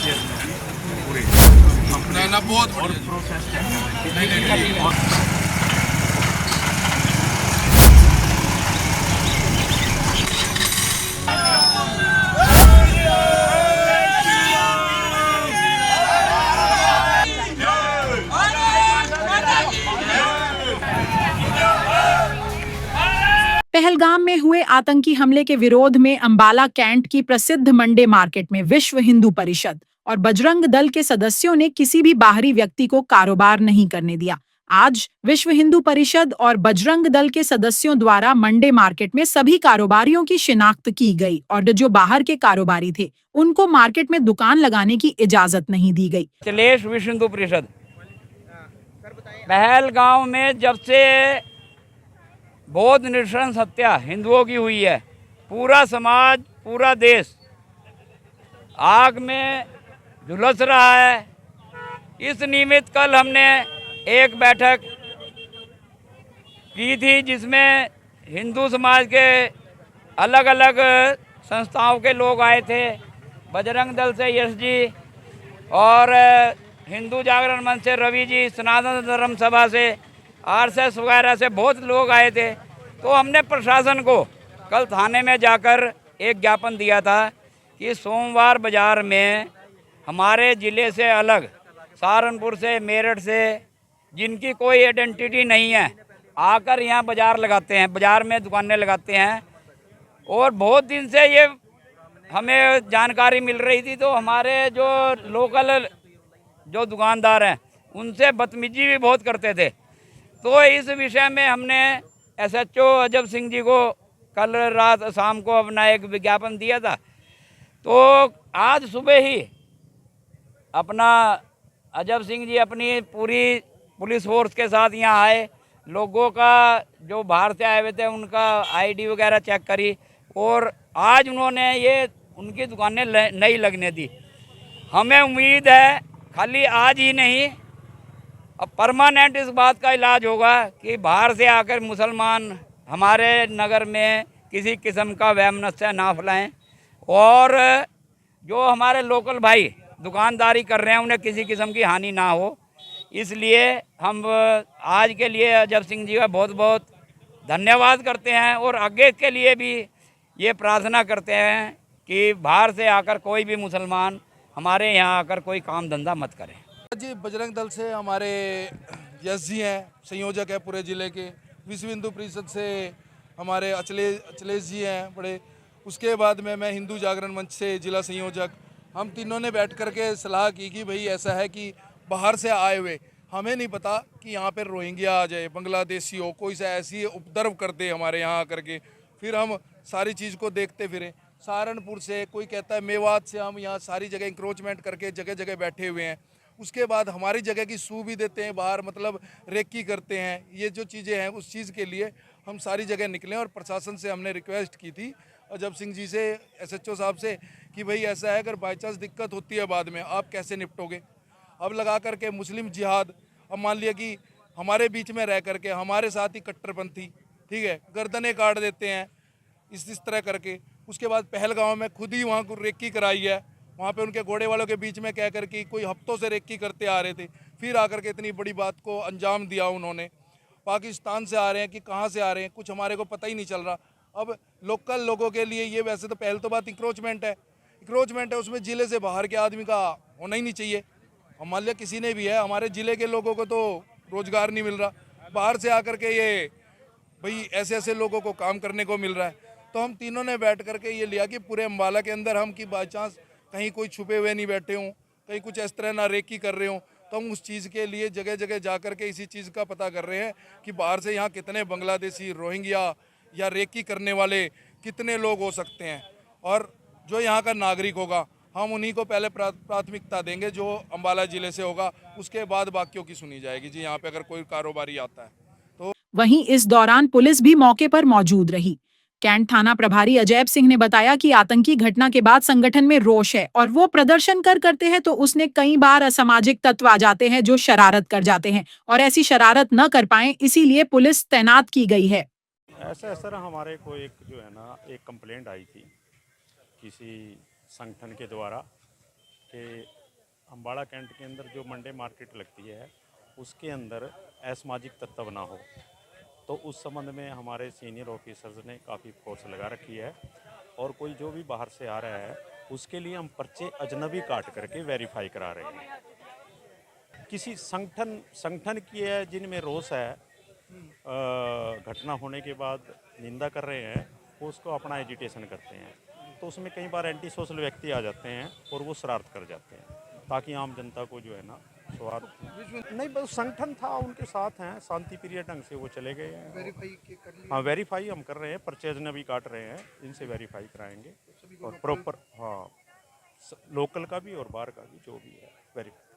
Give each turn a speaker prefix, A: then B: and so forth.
A: पूरे
B: ना बहुत
A: और
B: बढ़िया।
A: प्रोसेस
B: नहीं।
A: और
C: पहलगाम में हुए आतंकी हमले के विरोध में अंबाला कैंट की प्रसिद्ध मंडे मार्केट में विश्व हिंदू परिषद और बजरंग दल के सदस्यों ने किसी भी बाहरी व्यक्ति को कारोबार नहीं करने दिया। आज विश्व हिंदू परिषद और बजरंग दल के सदस्यों द्वारा मंडे मार्केट में सभी कारोबारियों की शिनाख्त की गई और जो बाहर के कारोबारी थे उनको मार्केट में दुकान लगाने की इजाजत नहीं दी गई।
D: अखिलेश विश्व हिंदू परिषद पहलगांव में जब से बौद्ध नृशंस हत्या हिंदुओं की हुई है, पूरा समाज पूरा देश आग में झुलस रहा है। इस निमित्त कल हमने एक बैठक की थी जिसमें हिंदू समाज के अलग अलग संस्थाओं के लोग आए थे। बजरंग दल से यश जी और हिंदू जागरण मंच से रवि जी, सनातन धर्म सभा से आरएसएस वगैरह से बहुत लोग आए थे। तो हमने प्रशासन को कल थाने में जाकर एक ज्ञापन दिया था कि सोमवार बाज़ार में हमारे ज़िले से अलग सहारनपुर से, मेरठ से, जिनकी कोई आइडेंटिटी नहीं है, आकर यहाँ बाज़ार लगाते हैं, बाज़ार में दुकानें लगाते हैं। और बहुत दिन से ये हमें जानकारी मिल रही थी, तो हमारे जो लोकल जो दुकानदार हैं उनसे बदतमीजी भी बहुत करते थे। तो इस विषय में हमने एसएचओ अजब सिंह जी को कल रात शाम को अपना एक विज्ञापन दिया था। तो आज सुबह ही अपना अजब सिंह जी अपनी पूरी पुलिस फोर्स के साथ यहाँ आए, लोगों का जो बाहर से आए हुए थे उनका आईडी वगैरह चेक करी और आज उन्होंने ये उनकी दुकानें नहीं लगने दी। हमें उम्मीद है खाली आज ही नहीं, अब परमानेंट इस बात का इलाज होगा कि बाहर से आकर मुसलमान हमारे नगर में किसी किस्म का वैमनस्य ना फैलाएं और जो हमारे लोकल भाई दुकानदारी कर रहे हैं उन्हें किसी किस्म की हानि ना हो। इसलिए हम आज के लिए अजब सिंह जी का बहुत बहुत धन्यवाद करते हैं और आगे के लिए भी ये प्रार्थना करते हैं कि बाहर से आकर कोई भी मुसलमान हमारे यहाँ आकर कोई काम धंधा मत करें।
B: जी बजरंग दल से हमारे यश जी हैं, संयोजक है पूरे ज़िले के। विश्व हिंदू परिषद से हमारे अचलेश जी हैं बड़े। उसके बाद में मैं हिंदू जागरण मंच से जिला संयोजक। हम तीनों ने बैठ कर के सलाह की कि भाई ऐसा है कि बाहर से आए हुए, हमें नहीं पता कि यहाँ पर रोहिंग्या आ जाए, बांग्लादेशी हो, कोई सा ऐसी उपद्रव कर दे हमारे यहाँ आकर के, फिर हम सारी चीज़ को देखते फिरें। सहारनपुर से कोई कहता है मेवात से, हम यहाँ सारी जगह इंक्रोचमेंट करके जगह जगह बैठे हुए हैं। उसके बाद हमारी जगह की सू भी देते हैं बाहर, मतलब रेकी करते हैं। ये जो चीज़ें हैं उस चीज़ के लिए हम सारी जगह निकले और प्रशासन से हमने रिक्वेस्ट की थी अजब सिंह जी से, एसएचओ साहब से, कि भाई ऐसा है अगर बाई चांस दिक्कत होती है बाद में आप कैसे निपटोगे। अब लगा करके मुस्लिम जिहाद, अब मान लिया कि हमारे बीच में रह करके हमारे साथ ही कट्टरपंथी, ठीक है, गर्दनें काट देते हैं इस तरह करके। उसके बाद पहलगांव में खुद ही वहाँ को रेकी कराई है, वहाँ पे उनके घोड़े वालों के बीच में कह कर के कोई हफ्तों से रेकी करते आ रहे थे, फिर आकर के इतनी बड़ी बात को अंजाम दिया उन्होंने। पाकिस्तान से आ रहे हैं कि कहाँ से आ रहे हैं कुछ हमारे को पता ही नहीं चल रहा। अब लोकल लोगों के लिए ये वैसे तो पहले तो बात इंक्रोचमेंट है, उसमें ज़िले से बाहर के आदमी का होना ही नहीं चाहिए। और मान लिया किसी ने भी है, हमारे ज़िले के लोगों को तो रोज़गार नहीं मिल रहा, बाहर से आकर के ये भाई ऐसे ऐसे लोगों को काम करने को मिल रहा है। तो हम तीनों ने बैठ करके ये लिया कि पूरे अम्बाला के अंदर हम कि बाई चांस कहीं कोई छुपे हुए नहीं बैठे हों, कहीं कुछ इस तरह ना रेकी कर रहे हों, तो हम उस चीज़ के लिए जगह जगह जा कर के इसी चीज़ का पता कर रहे हैं कि बाहर से यहाँ कितने बांग्लादेशी, रोहिंग्या या रेकी करने वाले कितने लोग हो सकते हैं। और जो यहाँ का नागरिक होगा हम उन्हीं को पहले प्राथमिकता देंगे, जो अम्बाला ज़िले से होगा, उसके बाद बाकियों की सुनी जाएगी जी यहाँ पे अगर कोई कारोबारी आता है तो।
C: वहीं इस दौरान पुलिस भी मौके पर मौजूद रही। कैंट थाना प्रभारी अजैब सिंह ने बताया कि आतंकी घटना के बाद संगठन में रोष है और वो प्रदर्शन करते हैं तो उसने कई बार असामाजिक तत्व आ जाते हैं जो शरारत कर जाते हैं और ऐसी शरारत न कर पाएं, इसीलिए पुलिस तैनात की गई है।
E: ऐसा सर हमारे को एक जो है ना एक कंप्लेंट आई थी किसी संगठन के द्वारा कि अम्बाड़ा कैंट के अंदर जो मंडे मार्केट लगती है उसके अंदर असामाजिक तत्व ना हो, तो उस संबंध में हमारे सीनियर ऑफिसर्स ने काफ़ी फोर्स लगा रखी है। और कोई जो भी बाहर से आ रहा है उसके लिए हम पर्चे अजनबी काट करके वेरीफाई करा रहे हैं। किसी संगठन की है जिनमें रोष है, घटना होने के बाद निंदा कर रहे हैं, वो उसको अपना एजिटेशन करते हैं, तो उसमें कई बार एंटी सोशल व्यक्ति आ जाते हैं और वो शरारत कर जाते हैं, ताकि आम जनता को जो है ना स्वार्थ नहीं, बस संगठन था उनके साथ हैं, शांति प्रिय ढंग से वो चले गए हैं। हाँ, वेरीफाई हम कर रहे हैं, परचेज ने भी काट रहे हैं, इनसे वेरीफाई कराएंगे और प्रॉपर, हाँ, लोकल का भी और बाहर का भी जो भी है वेरीफाई।